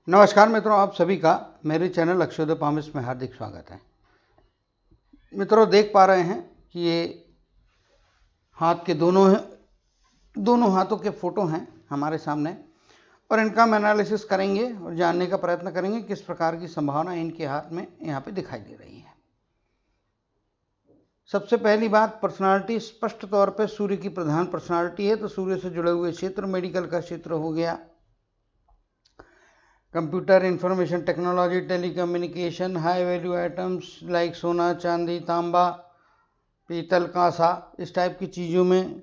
नमस्कार मित्रों, आप सभी का मेरे चैनल अक्षयोदय पामिस में हार्दिक स्वागत है। मित्रों, देख पा रहे हैं कि ये हाथ के दोनों हाथों के फोटो हैं हमारे सामने और इनका हम एनालिसिस करेंगे और जानने का प्रयत्न करेंगे किस प्रकार की संभावना इनके हाथ में यहाँ पे दिखाई दे रही है। सबसे पहली बात, पर्सनालिटी स्पष्ट तौर पे सूर्य की प्रधान पर्सनालिटी है, तो सूर्य से जुड़े हुए क्षेत्र, मेडिकल का क्षेत्र हो गया, computer, information technology, telecommunication, high value items like सोना, चांदी, तांबा, पीतल, कांसा, इस टाइप की चीज़ों में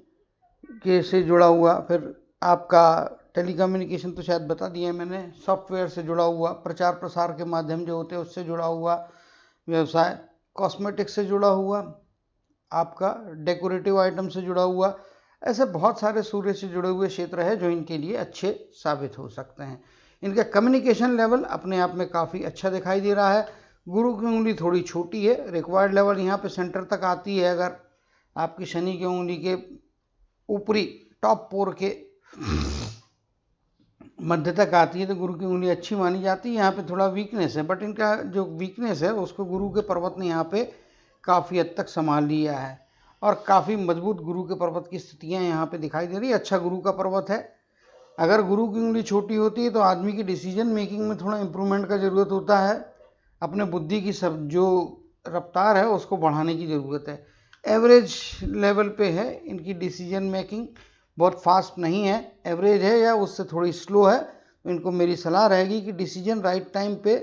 के से जुड़ा हुआ। फिर आपका टेलीकम्युनिकेशन तो शायद बता दिया मैंने, सॉफ्टवेयर से जुड़ा हुआ, प्रचार प्रसार के माध्यम जो होते हैं उससे जुड़ा हुआ व्यवसाय, कॉस्मेटिक्स से जुड़ा हुआ, आपका डेकोरेटिव आइटम से जुड़ा हुआ। ऐसे बहुत सारे सूर्य से जुड़े हुए क्षेत्र है जो इनके लिए अच्छे साबित हो सकते हैं। इनका कम्युनिकेशन लेवल अपने आप में काफ़ी अच्छा दिखाई दे रहा है। गुरु की उंगली थोड़ी छोटी है, रिक्वायर्ड लेवल यहाँ पे सेंटर तक आती है। अगर आपकी शनि की उंगली के ऊपरी टॉप पोर के मध्य तक आती है तो गुरु की उंगली अच्छी मानी जाती है। यहाँ पे थोड़ा वीकनेस है, बट इनका जो वीकनेस है उसको गुरु के पर्वत ने यहाँ पे काफ़ी हद तक संभाल लिया है और काफ़ी मजबूत गुरु के पर्वत की स्थितियाँ यहाँ पे दिखाई दे रही है। अच्छा गुरु का पर्वत है। अगर गुरु की उंगली छोटी होती है तो आदमी की डिसीजन मेकिंग में थोड़ा इम्प्रूवमेंट का ज़रूरत होता है। अपने बुद्धि की सब जो रफ्तार है उसको बढ़ाने की ज़रूरत है। एवरेज लेवल पे है इनकी डिसीजन मेकिंग, बहुत फास्ट नहीं है, एवरेज है या उससे थोड़ी स्लो है। तो इनको मेरी सलाह रहेगी कि डिसीजन राइट टाइम पे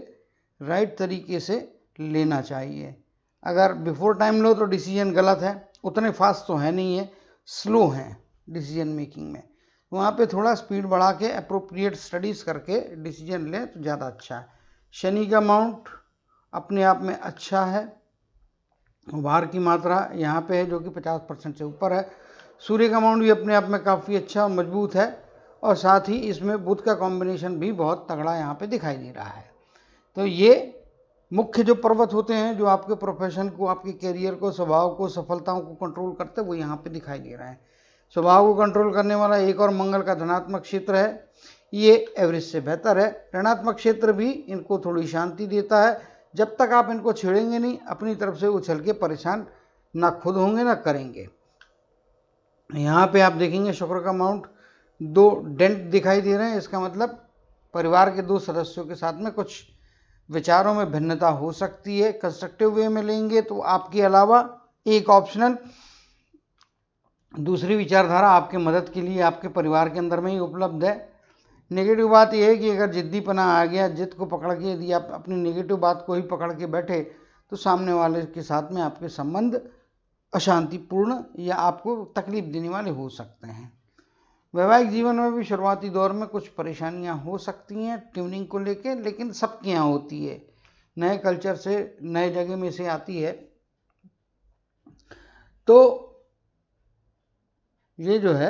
राइट तरीके से लेना चाहिए। अगर बिफोर टाइम लो तो डिसीजन गलत है, उतने फास्ट तो है नहीं है, स्लो हैं डिसीजन मेकिंग में। वहाँ पे थोड़ा स्पीड बढ़ा के अप्रोप्रिएट स्टडीज़ करके डिसीजन लें तो ज़्यादा अच्छा है। शनि का माउंट अपने आप में अच्छा है, भार की मात्रा यहाँ पे है जो कि 50% से ऊपर है। सूर्य का माउंट भी अपने आप में काफ़ी अच्छा और मजबूत है और साथ ही इसमें बुध का कॉम्बिनेशन भी बहुत तगड़ा यहाँ पे दिखाई दे रहा है। तो ये मुख्य जो पर्वत होते हैं जो आपके प्रोफेशन को, आपके करियर को, स्वभाव को, सफलताओं को कंट्रोल करते हैं, वो यहाँ पे दिखाई दे रहे हैं। स्वभाव को कंट्रोल करने वाला एक और मंगल का धनात्मक क्षेत्र है, ये एवरेज से बेहतर है। ऋणात्मक क्षेत्र भी इनको थोड़ी शांति देता है। जब तक आप इनको छेड़ेंगे नहीं, अपनी तरफ से उछल के परेशान ना खुद होंगे ना करेंगे। यहाँ पे आप देखेंगे शुक्र का माउंट 2 डेंट दिखाई दे रहे हैं। इसका मतलब परिवार के 2 सदस्यों के साथ में कुछ विचारों में भिन्नता हो सकती है। कंस्ट्रक्टिव वे में लेंगे तो आपके अलावा एक ऑप्शनल दूसरी विचारधारा आपके मदद के लिए आपके परिवार के अंदर में ही उपलब्ध है। नेगेटिव बात यह है कि अगर जिद्दीपना आ गया, जिद को पकड़ के यदि आप अपनी नेगेटिव बात को ही पकड़ के बैठे तो सामने वाले के साथ में आपके संबंध अशांतिपूर्ण या आपको तकलीफ देने वाले हो सकते हैं। वैवाहिक जीवन में भी शुरुआती दौर में कुछ परेशानियां हो सकती हैं ट्यूनिंग को लेके, लेकिन सबके यहाँ होती है, नए कल्चर से, नए जगह में से आती है। तो ये जो है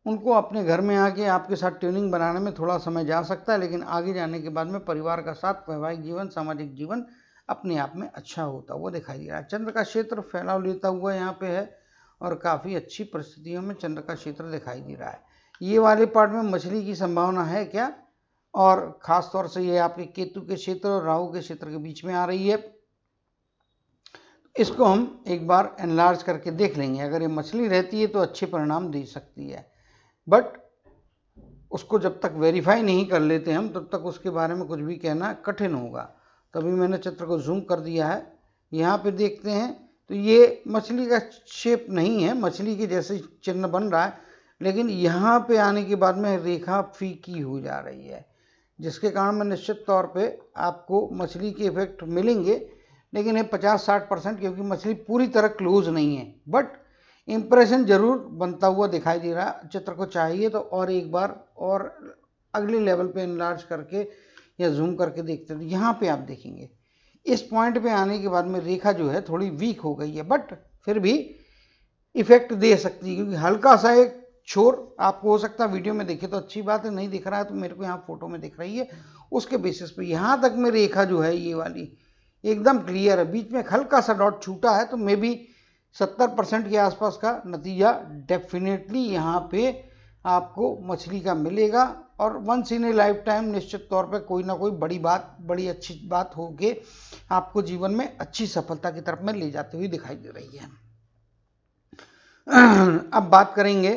उनको अपने घर में आके आपके साथ ट्यूनिंग बनाने में थोड़ा समय जा सकता है, लेकिन आगे जाने के बाद में परिवार का साथ, वैवाहिक जीवन, सामाजिक जीवन अपने आप में अच्छा होता हुआ दिखाई दे रहा है। चंद्र का क्षेत्र फैलाव लेता हुआ यहाँ पे है और काफ़ी अच्छी परिस्थितियों में चंद्र का क्षेत्र दिखाई दे रहा है। ये वाले पार्ट में मछली की संभावना है क्या, और ख़ास तौर से ये आपके केतु के क्षेत्र और राहु के क्षेत्र के बीच में आ रही है। इसको हम एक बार एनलार्ज करके देख लेंगे। अगर ये मछली रहती है तो अच्छे परिणाम दे सकती है, बट उसको जब तक वेरीफाई नहीं कर लेते हम तब तक उसके बारे में कुछ भी कहना कठिन होगा। तभी मैंने चित्र को जूम कर दिया है। यहाँ पे देखते हैं तो ये मछली का शेप नहीं है, मछली के जैसे चिन्ह बन रहा है, लेकिन यहाँ पे आने के बाद में रेखा फीकी हो जा रही है, जिसके कारण में निश्चित तौर पे आपको मछली के इफेक्ट मिलेंगे, लेकिन ये 50-60%, क्योंकि मछली पूरी तरह क्लोज नहीं है, बट इम्प्रेशन जरूर बनता हुआ दिखाई दे रहा है। चित्र को चाहिए तो और एक बार और अगले लेवल पे एनलार्ज करके या जूम करके देखते हैं। यहाँ पे आप देखेंगे इस पॉइंट पे आने के बाद में रेखा जो है थोड़ी वीक हो गई है, बट फिर भी इफेक्ट दे सकती है, क्योंकि हल्का सा एक छोर आपको हो सकता है वीडियो में देखे तो अच्छी बात है, नहीं दिख रहा है तो मेरे को यहाँ फोटो में दिख रही है, उसके बेसिस पे यहाँ तक में रेखा जो है ये वाली एकदम क्लियर है। बीच में हल्का सा डॉट छूटा है तो मे बी 70% के आसपास का नतीजा डेफिनेटली यहाँ पे आपको मछली का मिलेगा। और once in a lifetime निश्चित तौर पे कोई ना कोई बड़ी अच्छी बात होके आपको जीवन में अच्छी सफलता की तरफ में ले जाती हुई दिखाई दे रही है। अब बात करेंगे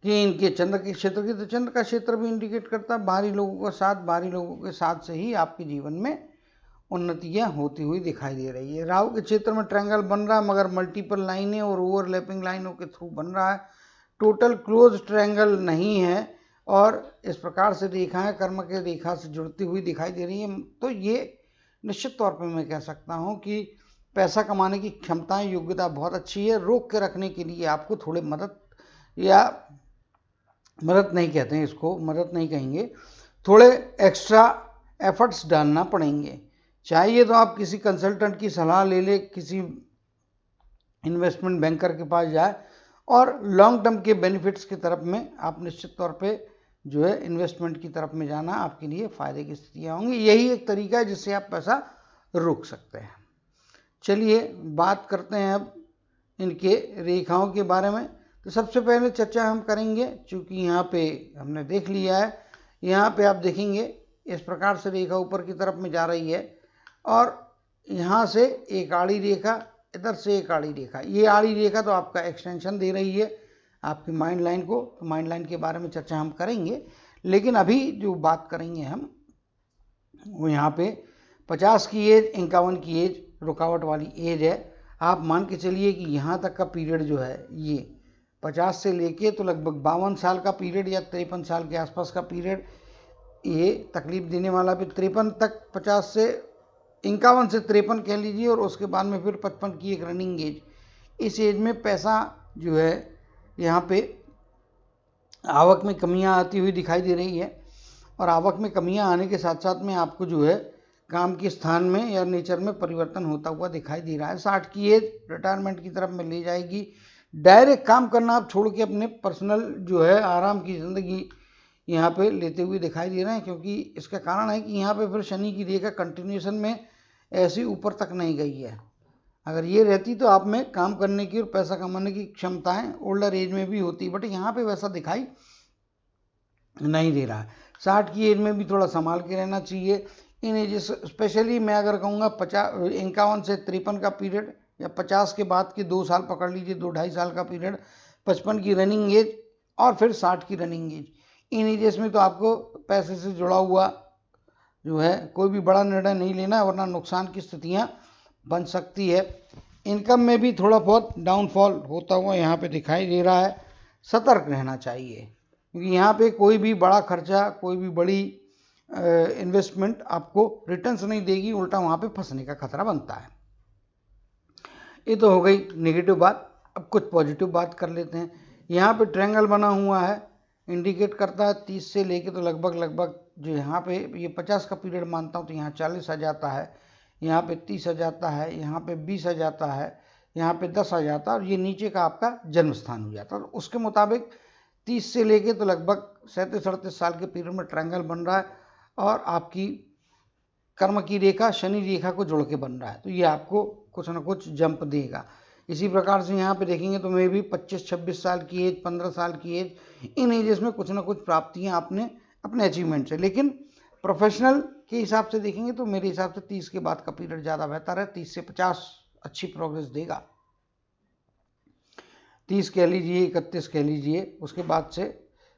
कि इनके चंद्र के क्षेत्र की, तो चंद्र का क्षेत्र भी इंडिकेट करता है बाहरी लोगों के साथ से ही आपके जीवन में उन्नतियां होती हुई दिखाई दे रही है। राहु के क्षेत्र में ट्रायंगल बन रहा है मगर मल्टीपल लाइनें और ओवरलैपिंग लाइनों के थ्रू बन रहा है, टोटल क्लोज ट्रायंगल नहीं है और इस प्रकार से रेखाएं कर्म के रेखा से जुड़ती हुई दिखाई दे रही है। तो ये निश्चित तौर पर मैं कह सकता हूं कि पैसा कमाने की क्षमताएं, योग्यता बहुत अच्छी है। रोक के रखने के लिए आपको थोड़े मदद नहीं कहते हैं इसको, मदद नहीं कहेंगे, थोड़े एक्स्ट्रा एफर्ट्स डालना पड़ेंगे। चाहिए तो आप किसी कंसल्टेंट की सलाह ले ले, किसी इन्वेस्टमेंट बैंकर के पास जाए और लॉन्ग टर्म के बेनिफिट्स की तरफ में आप निश्चित तौर पे जो है इन्वेस्टमेंट की तरफ में जाना आपके लिए फायदे की स्थितियां होंगी। यही एक तरीका है जिससे आप पैसा रोक सकते हैं। चलिए बात करते हैं अब इनके रेखाओं के बारे में। तो सबसे पहले चर्चा हम करेंगे, चूंकि यहाँ पे हमने देख लिया है, यहाँ पे आप देखेंगे इस प्रकार से रेखा ऊपर की तरफ में जा रही है और यहाँ से एक आड़ी रेखा, इधर से एक आड़ी रेखा। ये आड़ी रेखा तो आपका एक्सटेंशन दे रही है आपकी माइंड लाइन को, तो माइंड लाइन के बारे में चर्चा हम करेंगे। लेकिन अभी जो बात करेंगे हम वो यहाँ पे 50 की एज, 51 की एज रुकावट वाली एज है। आप मान के चलिए कि यहाँ तक का पीरियड जो है ये 50 से लेके तो लगभग 52 साल का पीरियड या 53 साल के आसपास का पीरियड ये तकलीफ देने वाला भी 53 तक, 50 से 51 से 53 कह लीजिए और उसके बाद में फिर 55 की एक रनिंग एज। इस एज में पैसा जो है यहाँ पे आवक में कमियां आती हुई दिखाई दे रही है और आवक में कमियां आने के साथ साथ में आपको जो है काम के स्थान में या नेचर में परिवर्तन होता हुआ दिखाई दे रहा है। 60 की एज रिटायरमेंट की तरफ में ले जाएगी। डायरेक्ट काम करना आप छोड़ के अपने पर्सनल जो है आराम की ज़िंदगी यहाँ पे लेते हुए दिखाई दे रहे हैं, क्योंकि इसका कारण है कि यहाँ पे फिर शनि की रेखा कंटिन्यूएशन में ऐसी ऊपर तक नहीं गई है। अगर ये रहती तो आप में काम करने की और पैसा कमाने की क्षमताएं ओल्डर एज में भी होती, बट यहाँ पे वैसा दिखाई नहीं दे रहा है। 60 की एज में भी थोड़ा संभाल के रहना चाहिए। इन एजेस स्पेशली मैं अगर कहूँगा 51 से 53 का पीरियड या 50 के बाद के 2 साल पकड़ लीजिए, 2-2.5 साल का पीरियड, 55 की रनिंग एज और फिर 60 की रनिंग एज। इन एजेस में तो आपको पैसे से जुड़ा हुआ जो है कोई भी बड़ा निर्णय नहीं लेना, वरना नुकसान की स्थितियां बन सकती है। इनकम में भी थोड़ा बहुत डाउनफॉल होता हुआ यहाँ पे दिखाई दे रहा है। सतर्क रहना चाहिए क्योंकि यहाँ पे कोई भी बड़ा खर्चा, कोई भी बड़ी इन्वेस्टमेंट आपको रिटर्न्स नहीं देगी, उल्टा वहाँ पे फंसने का खतरा बनता है। ये तो हो गई नेगेटिव बात। अब कुछ पॉजिटिव बात कर लेते हैं। यहाँ पे ट्रायंगल बना हुआ है, इंडिकेट करता है 30 से लेके तो लगभग जो यहाँ पे ये 50 का पीरियड मानता हूँ तो यहाँ 40 आ जाता है, यहाँ पे 30 आ जाता है, यहाँ पे 20 आ जाता है, यहाँ पे 10 आ जाता है और ये नीचे का आपका जन्म स्थान हो जाता है। तो उसके मुताबिक 30 से लेके तो लगभग 37-38 साल के पीरियड में ट्रायंगल बन रहा है और आपकी कर्म की रेखा शनि रेखा को जोड़ के बन रहा है, तो ये आपको कुछ ना कुछ जंप देगा। इसी प्रकार से यहाँ पे देखेंगे तो मैं भी 25-26 साल की एज, 15 साल की एज, इन एजेस में कुछ ना कुछ प्राप्तियाँ आपने अपने अचीवमेंट से, लेकिन प्रोफेशनल के हिसाब से देखेंगे तो मेरे हिसाब से 30 के बाद का पीरियड ज़्यादा बेहतर है। 30 से 50 अच्छी प्रोग्रेस देगा, 30 कह लीजिए, 31 कह लीजिए, उसके बाद से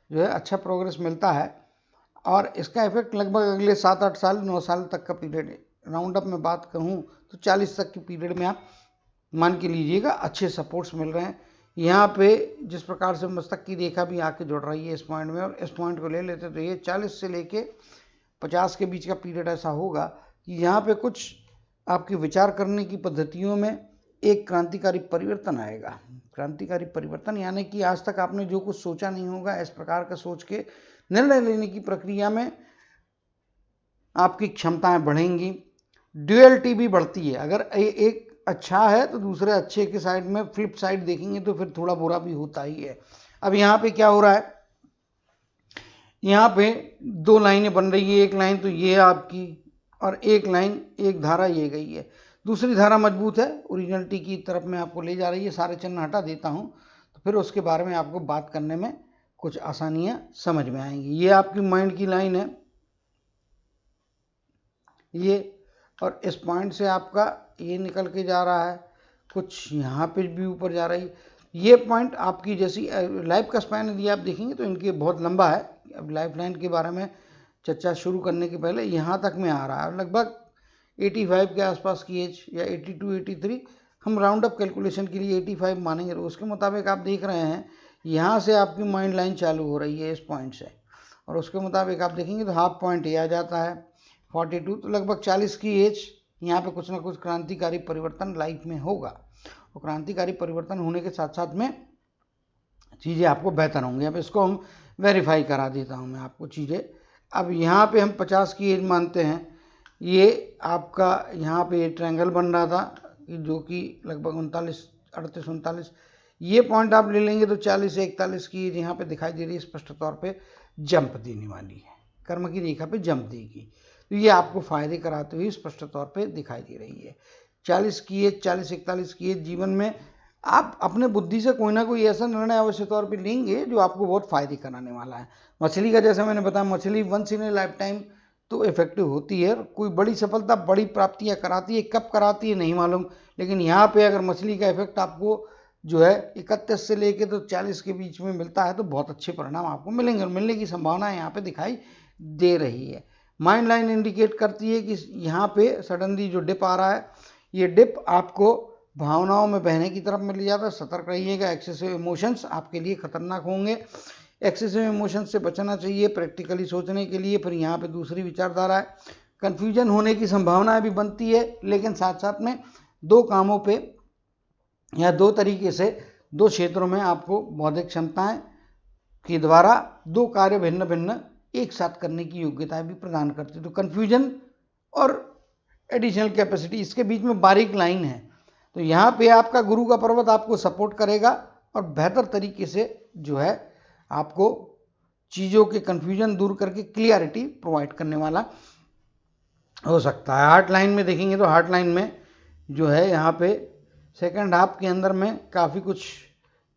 जो है अच्छा प्रोग्रेस मिलता है और इसका इफेक्ट लगभग अगले 7-8 साल 9 साल तक का पीरियड है। राउंड अप में बात कहूँ तो 40 तक के पीरियड में आप मान के लीजिएगा अच्छे सपोर्ट्स मिल रहे हैं। यहाँ पे जिस प्रकार से मस्तक की रेखा भी आके जुड़ रही है इस पॉइंट में, और इस पॉइंट को ले लेते तो ये 40 से लेके 50 के बीच का पीरियड ऐसा होगा कि यहाँ पे कुछ आपके विचार करने की पद्धतियों में एक क्रांतिकारी परिवर्तन आएगा। क्रांतिकारी परिवर्तन यानी कि आज तक आपने जो कुछ सोचा नहीं होगा, इस प्रकार का सोच के निर्णय लेने की प्रक्रिया में आपकी क्षमताएं बढ़ेंगी। ड्यूअलिटी भी बढ़ती है, अगर एक अच्छा है तो दूसरे अच्छे के साइड में फ्लिप साइड देखेंगे तो फिर थोड़ा बुरा भी होता ही है। अब यहाँ पे क्या हो रहा है, यहाँ पे 2 लाइनें बन रही है, एक लाइन तो ये आपकी और एक लाइन, एक धारा ये गई है, दूसरी धारा मजबूत है, ओरिजिनलिटी की तरफ में आपको ले जा रही है। सारे चिन्ह हटा देता हूँ तो फिर उसके बारे में आपको बात करने में कुछ आसानियां समझ में आएंगी। ये आपकी माइंड की लाइन है ये, और इस पॉइंट से आपका ये निकल के जा रहा है, कुछ यहाँ पे भी ऊपर जा रही है। ये पॉइंट आपकी जैसी लाइफ का स्पैन यदि आप देखेंगे तो इनके बहुत लंबा है। अब लाइफ लाइन के बारे में चर्चा शुरू करने के पहले यहाँ तक में आ रहा है, लगभग 85 के आसपास की एज या 82 83, हम राउंड अप कैलकुलेशन के लिए 85 मानेंगे। तो उसके मुताबिक आप देख रहे हैं यहाँ से आपकी माइंड लाइन चालू हो रही है इस पॉइंट से, और उसके मुताबिक आप देखेंगे तो हाफ पॉइंट ये आ जाता है 42। तो लगभग 40 की एज यहाँ पे कुछ ना कुछ क्रांतिकारी परिवर्तन लाइफ में होगा, और क्रांतिकारी परिवर्तन होने के साथ साथ में चीज़ें आपको बेहतर होंगी। अब इसको हम वेरीफाई करा देता हूँ मैं आपको चीज़ें। अब यहाँ पे हम 50 की एज मानते हैं। ये आपका यहाँ पे ट्रायंगल बन रहा था जो कि लगभग 39 38 39, ये पॉइंट आप ले लेंगे तो 40 से 41 की एज यहाँ पे दिखाई दे रही है, स्पष्ट तौर पे जंप देने वाली है, कर्म की रेखा पे जंप देगी। तो ये आपको फायदे कराते हुए स्पष्ट तौर पे दिखाई दे रही है। 40 की एज 40-41 की एज जीवन में आप अपने बुद्धि से कोई ना कोई ऐसा निर्णय अवश्य तौर पे लेंगे जो आपको बहुत फायदे कराने वाला है। मछली का जैसा मैंने बताया, मछली once in a lifetime तो इफेक्टिव होती है, कोई बड़ी सफलता बड़ी प्राप्तियां कराती है, कब कराती है नहीं मालूम, लेकिन यहाँ पे अगर मछली का इफेक्ट आपको जो है 31 से लेके तो 40 के बीच में मिलता है तो बहुत अच्छे परिणाम आपको मिलेंगे, और मिलने की संभावना यहाँ पे दिखाई दे रही है। माइंड लाइन इंडिकेट करती है कि यहाँ पे सडनली जो डिप आ रहा है, ये डिप आपको भावनाओं में बहने की तरफ मिल जाता है। सतर्क रहिएगा, एक्सेसिव इमोशंस आपके लिए खतरनाक होंगे, एक्सेसिव इमोशंस से बचना चाहिए प्रैक्टिकली सोचने के लिए। फिर यहाँ पे दूसरी विचारधारा है, कन्फ्यूजन होने की संभावनाएं भी बनती है, लेकिन साथ साथ में दो कामों पे या दो तरीके से दो क्षेत्रों में आपको बौद्धिक क्षमताएं के द्वारा दो कार्य भिन्न भिन्न एक साथ करने की योग्यता भी प्रदान करती है। तो कन्फ्यूजन और एडिशनल कैपेसिटी, इसके बीच में बारीक लाइन है। तो यहाँ पे आपका गुरु का पर्वत आपको सपोर्ट करेगा और बेहतर तरीके से जो है आपको चीज़ों के कन्फ्यूजन दूर करके क्लियरिटी प्रोवाइड करने वाला हो सकता है। हार्ट लाइन में देखेंगे तो हार्ट लाइन में जो है यहाँ पे सेकंड हाफ के अंदर में काफ़ी कुछ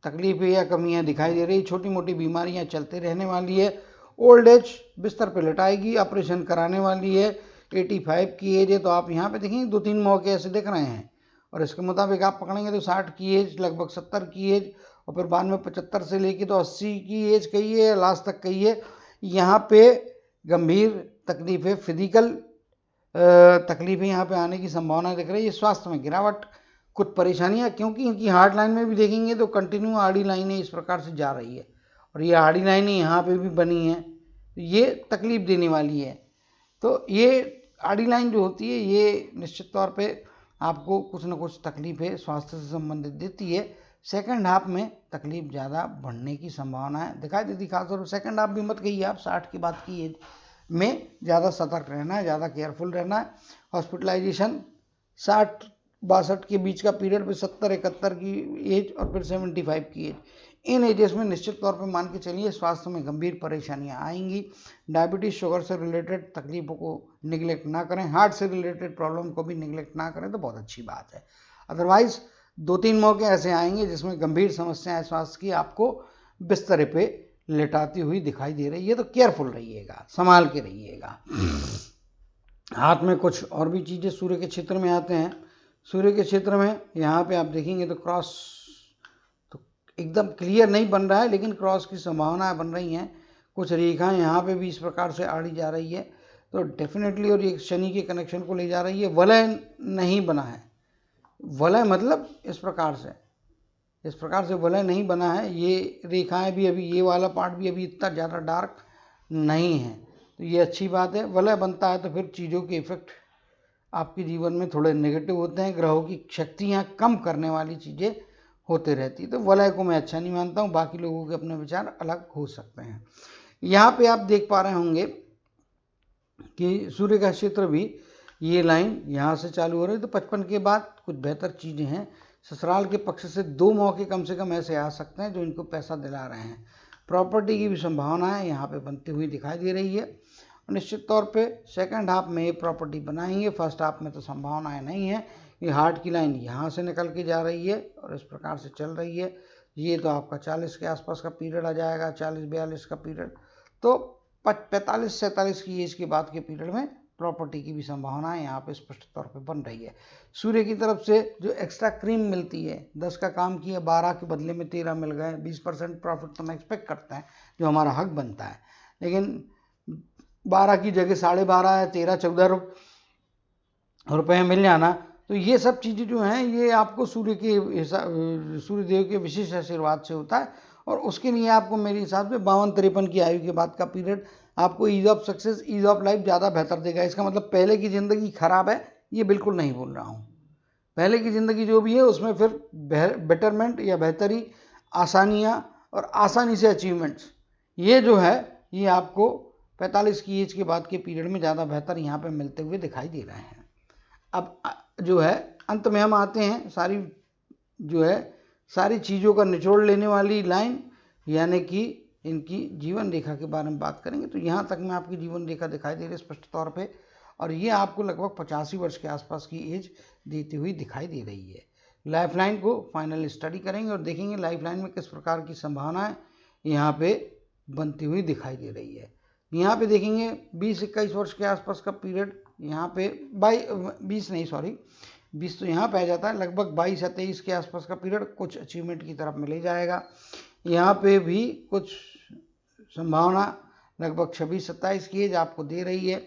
तकलीफें या कमियां दिखाई दे रही, छोटी मोटी बीमारियां चलते रहने वाली है, ओल्ड एज बिस्तर पे लटाएगी, ऑपरेशन कराने वाली है। 85 की एज है तो आप यहाँ पे देखेंगे 2-3 मौके ऐसे दिख रहे हैं, और इसके मुताबिक आप पकड़ेंगे तो 60 की एज, लगभग 70 की एज, और फिर बाद में 75 से लेके तो 80 की एज कही है, लास्ट तक कही है। यहाँ पे गंभीर तकलीफें, फिजिकल तकलीफें यहाँ पे आने की संभावना दिख रही है। स्वास्थ्य में गिरावट, कुछ परेशानियाँ, क्योंकि इनकी हार्ट लाइन में भी देखेंगे तो कंटिन्यू आड़ी लाइनें इस प्रकार से जा रही है, और ये आड़ी लाइनें यहाँ पे भी बनी हैं, तो ये तकलीफ देने वाली है। तो ये आड़ी लाइन जो होती है ये निश्चित तौर पे आपको कुछ न कुछ तकलीफें स्वास्थ्य से संबंधित देती है। सेकंड हाफ में तकलीफ ज़्यादा बढ़ने की संभावना है दिखाई देती, खासतौर पर सेकंड हाफ भी मत कहिए आप, 60 की बात की एज में ज़्यादा सतर्क रहना है, ज़्यादा केयरफुल रहना है। हॉस्पिटलाइजेशन 60-62 के बीच का पीरियड पे 70-71 की एज और फिर 75 की एज, इन एजेस में निश्चित तौर पे मान के चलिए स्वास्थ्य में गंभीर परेशानियां आएंगी। डायबिटीज शुगर से रिलेटेड तकलीफों को निगलेक्ट ना करें, हार्ट से रिलेटेड प्रॉब्लम को भी निगलेक्ट ना करें तो बहुत अच्छी बात है। अदरवाइज 2-3 मौके ऐसे आएंगे जिसमें गंभीर समस्याएं स्वास्थ्य की आपको बिस्तर पे लेटाती हुई दिखाई दे रही है, तो केयरफुल रहिएगा, संभाल के रहिएगा। हाथ में कुछ और भी चीज़ें सूर्य के क्षेत्र में आते हैं। सूर्य के क्षेत्र में यहाँ पे आप देखेंगे तो क्रॉस तो एकदम क्लियर नहीं बन रहा है, लेकिन क्रॉस की संभावनाएं बन रही हैं। कुछ रेखाएं यहाँ पे भी इस प्रकार से आड़ी जा रही है, तो डेफिनेटली, और ये शनि के कनेक्शन को ले जा रही है। वलय नहीं बना है, वलय मतलब इस प्रकार से वलय नहीं बना है। ये रेखाएं भी अभी, ये वाला पार्ट भी अभी इतना ज़्यादा डार्क नहीं है, तो ये अच्छी बात है। वलय बनता है तो फिर चीज़ों के इफेक्ट आपके जीवन में थोड़े नेगेटिव होते हैं, ग्रहों की शक्तियाँ कम करने वाली चीज़ें होते रहती, तो वलय को मैं अच्छा नहीं मानता हूँ। बाकी लोगों के अपने विचार अलग हो सकते हैं। यहाँ पे आप देख पा रहे होंगे कि सूर्य का क्षेत्र भी, ये लाइन यहाँ से चालू हो रही है, तो 55 के बाद कुछ बेहतर चीज़ें हैं। ससुराल के पक्ष से 2 मौके कम से कम ऐसे आ सकते हैं जो इनको पैसा दिला रहे हैं। प्रॉपर्टी की भी संभावनाएं यहाँ पे बनती हुई दिखाई दे रही है। निश्चित तौर पे सेकंड हाफ में ये प्रॉपर्टी बनाएंगे, फर्स्ट हाफ में तो संभावनाएं नहीं है। ये हार्ट की लाइन यहाँ से निकल के जा रही है और इस प्रकार से चल रही है, ये तो आपका 40 के आसपास का पीरियड आ जाएगा, 40-42 का पीरियड। तो 45-47 की एज के बाद के पीरियड में प्रॉपर्टी की भी संभावना यहाँ पे स्पष्ट तौर पे बन रही है। सूर्य की तरफ से जो एक्स्ट्रा क्रीम मिलती है, 10 का काम किया 12 के बदले में 13 मिल गए, 20% प्रॉफिट तो हम एक्सपेक्ट करते हैं जो हमारा हक बनता है, लेकिन 12 की जगह 12.5 या 13-14 रुपये मिल जाना, तो ये सब चीज़ें जो हैं ये आपको सूर्यदेव के विशेष आशीर्वाद से होता है। और उसके लिए आपको मेरे हिसाब से 52-53 की आयु के बाद का पीरियड आपको ease of success, ease of life ज़्यादा बेहतर देगा। इसका मतलब पहले की ज़िंदगी खराब है ये बिल्कुल नहीं बोल रहा हूँ। पहले की ज़िंदगी जो भी है उसमें फिर बेटरमेंट या बेहतरी, आसानियाँ और आसानी से अचीवमेंट्स, ये जो है ये आपको 45 की एज के बाद के पीरियड में ज़्यादा बेहतर यहाँ पे मिलते हुए दिखाई दे रहे हैं। अब जो है अंत में हम आते हैं सारी चीज़ों का निचोड़ लेने वाली लाइन, यानी कि इनकी जीवन रेखा के बारे में बात करेंगे। तो यहाँ तक में आपकी जीवन रेखा दिखाई दे रही है स्पष्ट तौर पे, और ये आपको लगभग 85 वर्ष के आसपास की एज देती हुई दिखाई दे रही है। लाइफ लाइन को फाइनल स्टडी करेंगे और देखेंगे लाइफ लाइन में किस प्रकार की संभावनाएं यहाँ पे बनती हुई दिखाई दे रही है। यहाँ पे देखेंगे 20-21 वर्ष के आसपास का पीरियड, यहाँ पे 20 तो यहाँ पे आ जाता है, लगभग 22 या 23 के आसपास का पीरियड कुछ अचीवमेंट की तरफ में ले जाएगा। यहाँ पे भी कुछ संभावना लगभग 26-27 की एज आपको दे रही है।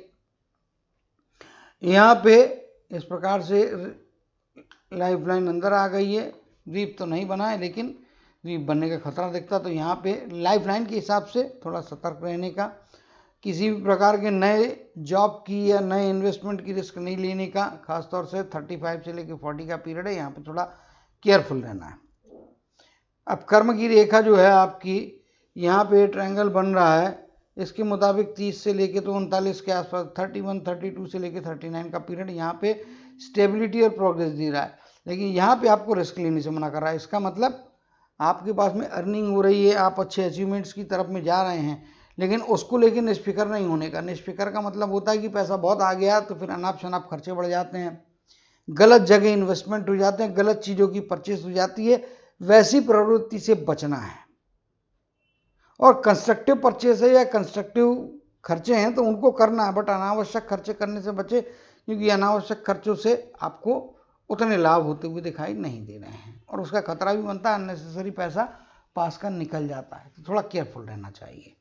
यहाँ पे इस प्रकार से लाइफ लाइन अंदर आ गई है, द्वीप तो नहीं बना है लेकिन द्वीप बनने का खतरा दिखता, तो यहाँ पे लाइफ लाइन के हिसाब से थोड़ा सतर्क रहने का, किसी भी प्रकार के नए जॉब की या नए इन्वेस्टमेंट की रिस्क नहीं लेने का, खासतौर से 35 से लेकर 40 का पीरियड है, यहाँ पे थोड़ा केयरफुल रहना है। अब कर्म की रेखा जो है आपकी, यहाँ पे ट्रायंगल बन रहा है, इसके मुताबिक 30 से लेके तो 39 के आसपास, 31-32 से लेके 39 का पीरियड यहाँ पे स्टेबिलिटी और प्रोग्रेस दे रहा है, लेकिन यहाँ पे आपको रिस्क लेने से मना कर रहा है। इसका मतलब आपके पास में अर्निंग हो रही है, आप अच्छे अचीवमेंट्स की तरफ में जा रहे हैं, लेकिन उसको लेके निष्फिक्र नहीं होने का। निष्फिक्र का मतलब होता है कि पैसा बहुत आ गया तो फिर अनाप शनाप खर्चे बढ़ जाते हैं, गलत जगह इन्वेस्टमेंट हो जाते हैं, गलत चीज़ों की परचेस हो जाती है, वैसी प्रवृत्ति से बचना है। और कंस्ट्रक्टिव परचेस है या कंस्ट्रक्टिव खर्चे हैं तो उनको करना है, बट अनावश्यक खर्चे करने से बचे, क्योंकि अनावश्यक खर्चों से आपको उतने लाभ होते हुए दिखाई नहीं दे रहे हैं और उसका खतरा भी बनता है, अननेसेसरी पैसा पास का निकल जाता है, तो थोड़ा केयरफुल रहना चाहिए।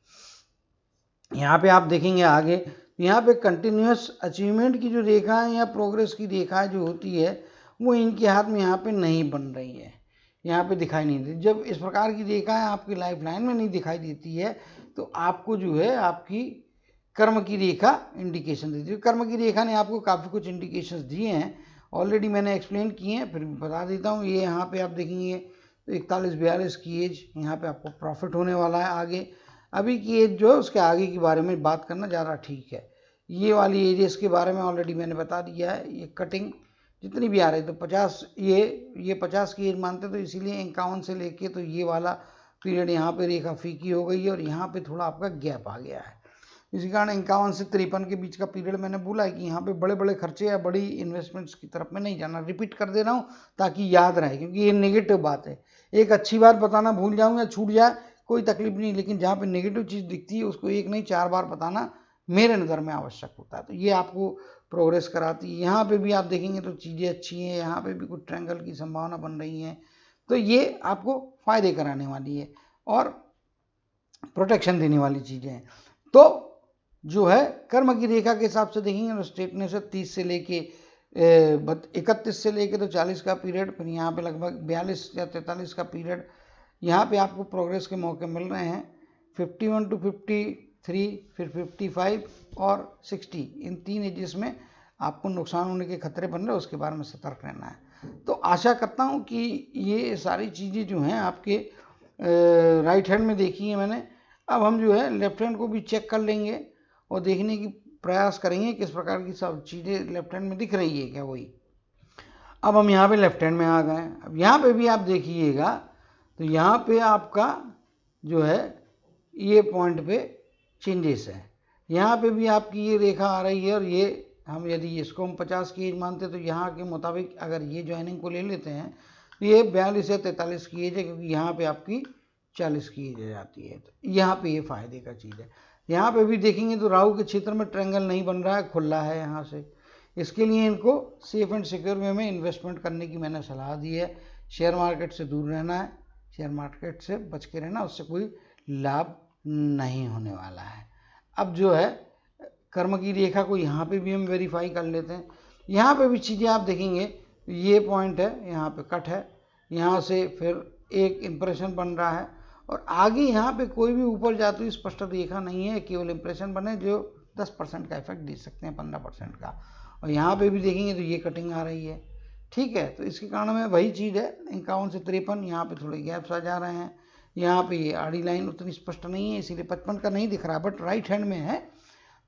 यहाँ पे आप देखेंगे आगे, यहाँ पे कंटिन्यूस अचीवमेंट की जो रेखा है या प्रोग्रेस की रेखा जो होती है वो इनके हाथ में यहाँ पे नहीं बन रही है, यहाँ पे दिखाई नहीं देती। जब इस प्रकार की रेखाएं आपकी लाइफ लाइन में नहीं दिखाई देती है तो आपको जो है आपकी कर्म की रेखा इंडिकेशन देती है। कर्म की रेखा ने आपको काफ़ी कुछ इंडिकेशंस दिए हैं, ऑलरेडी मैंने एक्सप्लेन किए हैं, फिर बता देता हूँ। ये यहाँ पे आप देखेंगे तो 41-42 की एज, यहाँ पे आपको प्रॉफिट होने वाला है। आगे अभी की एज जो है उसके आगे के बारे में बात करना ज़्यादा ठीक है। ये वाली एजेस के बारे में ऑलरेडी मैंने बता दिया है। ये कटिंग जितनी भी आ रही तो 50, ये 50 की एज मानते तो इसीलिए 51 से लेके तो ये वाला पीरियड यहाँ पे रेखा फीकी हो गई है और यहाँ पे थोड़ा आपका गैप आ गया है। इसी कारण 51 से 53 के बीच का पीरियड मैंने बोला है कि यहाँ पे बड़े बड़े खर्चे या बड़ी इन्वेस्टमेंट्स की तरफ में नहीं जाना। रिपीट कर दे रहा हूँ ताकि याद रहे, क्योंकि ये नेगेटिव बात है। एक अच्छी बात बताना भूल जाऊँ या छूट जाए कोई तकलीफ नहीं, लेकिन जहाँ पे नेगेटिव चीज़ दिखती है उसको एक नहीं 4 बार बताना मेरे नज़र में आवश्यक होता है, तो ये आपको प्रोग्रेस कराती है। यहाँ पे भी आप देखेंगे तो चीज़ें अच्छी हैं, यहाँ पे भी कुछ ट्रायंगल की संभावना बन रही है, तो ये आपको फायदे कराने वाली है और प्रोटेक्शन देने वाली चीज़ें हैं। तो जो है कर्म की रेखा के हिसाब से देखेंगे तो स्ट्रेटनेस है 30 से लेके 31 से लेके तो 40 का पीरियड, फिर यहाँ पे लगभग 42 या 43 का पीरियड, यहाँ पे आपको प्रोग्रेस के मौके मिल रहे हैं। 51 to 53, फिर 55 और 60, इन 3 एजेस में आपको नुकसान होने के खतरे बन रहे हैं, उसके बारे में सतर्क रहना है। तो आशा करता हूँ कि ये सारी चीज़ें जो हैं आपके राइट हैंड में देखी है मैंने। अब हम जो है लेफ्ट हैंड को भी चेक कर लेंगे और देखने की प्रयास करेंगे किस प्रकार की सब चीज़ें लेफ्ट हैंड में दिख रही है क्या वही। अब हम यहाँ पे लेफ्ट हैंड में आ गए। अब यहाँ पे भी आप देखिएगा तो यहाँ पे आपका जो है ये पॉइंट पे चेंजेस है, यहाँ पे भी आपकी ये रेखा आ रही है और ये हम यदि इसको हम 50 की एज मानते तो यहाँ के मुताबिक अगर ये ज्वाइनिंग को ले लेते हैं तो ये 42 या 43 की एज है, क्योंकि यहाँ पे आपकी 40 की एज आ जाती है। तो यहाँ पे ये फायदे का चीज़ है। यहाँ पे भी देखेंगे तो राहु के क्षेत्र में ट्रायंगल नहीं बन रहा है, खुला है यहाँ से। इसके लिए इनको सेफ एंड सिक्योर वे में इन्वेस्टमेंट करने की मैंने सलाह दी है। शेयर मार्केट से दूर रहना है, शेयर मार्केट से बच के रहना, उससे कोई लाभ नहीं होने वाला है। अब जो है कर्म की रेखा को यहाँ पे भी हम वेरीफाई कर लेते हैं। यहाँ पे भी चीज़ें आप देखेंगे, ये पॉइंट है, यहाँ पे कट है, यहाँ से फिर एक इंप्रेशन बन रहा है, और आगे यहाँ पे कोई भी ऊपर जाती हुई स्पष्ट रेखा नहीं है, केवल इंप्रेशन बने जो 10% का इफेक्ट दे सकते हैं, 15% का। और यहाँ पे भी देखेंगे तो ये कटिंग आ रही है, ठीक है। तो इसके कारण में वही चीज़ है, 51 से 53 यहाँ पे थोड़े गैप्स आ जा रहे हैं। यहाँ पे ये आड़ी लाइन उतनी स्पष्ट नहीं है, इसीलिए 55 का नहीं दिख रहा, बट राइट हैंड में है।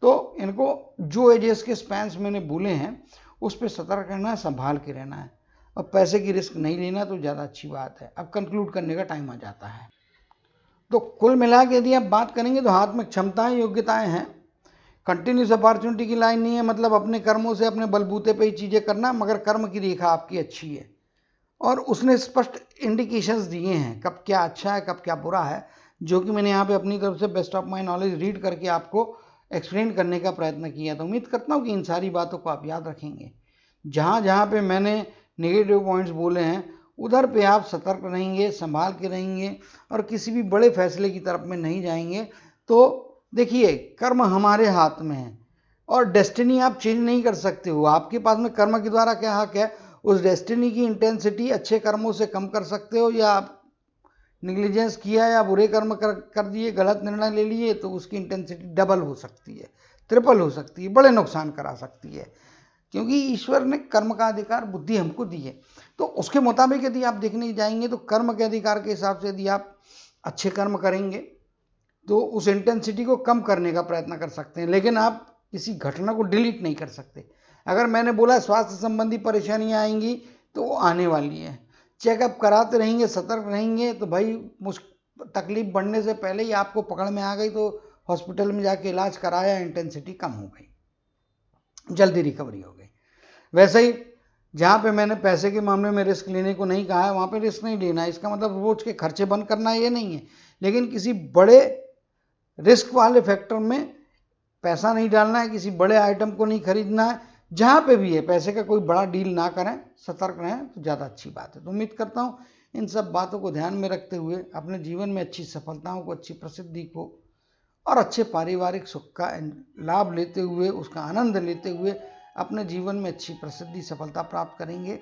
तो इनको जो एजेस के स्पैन्स मैंने बोले हैं उस पर सतर्क रहना है, संभाल के रहना है, और पैसे की रिस्क नहीं लेना तो ज़्यादा अच्छी बात है। अब कंक्लूड करने का टाइम आ जाता है। तो कुल मिला के यदि आप बात करेंगे तो हाथ में क्षमताएं, योग्यताएं हैं, कंटिन्यूस अपॉर्चुनिटी की लाइन नहीं है, मतलब अपने कर्मों से अपने बलबूते पे ही चीज़ें करना, मगर कर्म की रेखा आपकी अच्छी है और उसने स्पष्ट इंडिकेशंस दिए हैं कब क्या अच्छा है कब क्या बुरा है, जो कि मैंने यहाँ पे अपनी तरफ से best of my knowledge read करके आपको एक्सप्लेन करने का प्रयत्न किया। तो उम्मीद करता हूँ कि इन सारी बातों को आप याद रखेंगे। जहाँ जहाँ पे मैंने नेगेटिव पॉइंट्स बोले हैं उधर पे आप सतर्क रहेंगे, संभाल के रहेंगे और किसी भी बड़े फैसले की तरफ में नहीं जाएंगे। तो देखिए, कर्म हमारे हाथ में है और डेस्टिनी आप चेंज नहीं कर सकते हो। आपके पास में कर्म के द्वारा क्या हक है, उस डेस्टिनी की इंटेंसिटी अच्छे कर्मों से कम कर सकते हो, या आप निग्लिजेंस किया या बुरे कर्म कर दिए, गलत निर्णय ले लिए, तो उसकी इंटेंसिटी डबल हो सकती है, ट्रिपल हो सकती है, बड़े नुकसान करा सकती है। क्योंकि ईश्वर ने कर्म का अधिकार बुद्धि हमको दी है, तो उसके मुताबिक यदि आप देखने जाएंगे तो कर्म के अधिकार के हिसाब से यदि आप अच्छे कर्म करेंगे तो उस इंटेंसिटी को कम करने का प्रयत्न कर सकते हैं, लेकिन आप किसी घटना को डिलीट नहीं कर सकते। अगर मैंने बोला स्वास्थ्य संबंधी परेशानियां आएंगी तो वो आने वाली है, चेकअप कराते रहेंगे, सतर्क रहेंगे, तो भाई तकलीफ बढ़ने से पहले ही आपको पकड़ में आ गई तो हॉस्पिटल में जाके इलाज कराया, इंटेंसिटी कम हो गई, जल्दी रिकवरी हो गई। वैसे ही जहाँ पे मैंने पैसे के मामले में रिस्क लेने को नहीं कहा है, वहाँ पे रिस्क नहीं लेना है। इसका मतलब रोज के खर्चे बंद करना ये नहीं है, लेकिन किसी बड़े रिस्क वाले फैक्टर में पैसा नहीं डालना है, किसी बड़े आइटम को नहीं खरीदना है। जहाँ पे भी है पैसे का कोई बड़ा डील ना करें, सतर्क रहें तो ज़्यादा अच्छी बात है। तो उम्मीद करता हूँ इन सब बातों को ध्यान में रखते हुए अपने जीवन में अच्छी सफलताओं को, अच्छी प्रसिद्धि को और अच्छे पारिवारिक सुख का लाभ लेते हुए, उसका आनंद लेते हुए अपने जीवन में अच्छी प्रसिद्धि, सफलता प्राप्त करेंगे।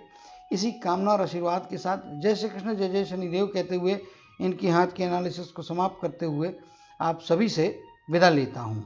इसी कामना और आशीर्वाद के साथ जय श्री कृष्ण, जय जय शनिदेव कहते हुए इनकी हाथ के एनालिसिस को समाप्त करते हुए आप सभी से विदा लेता हूँ।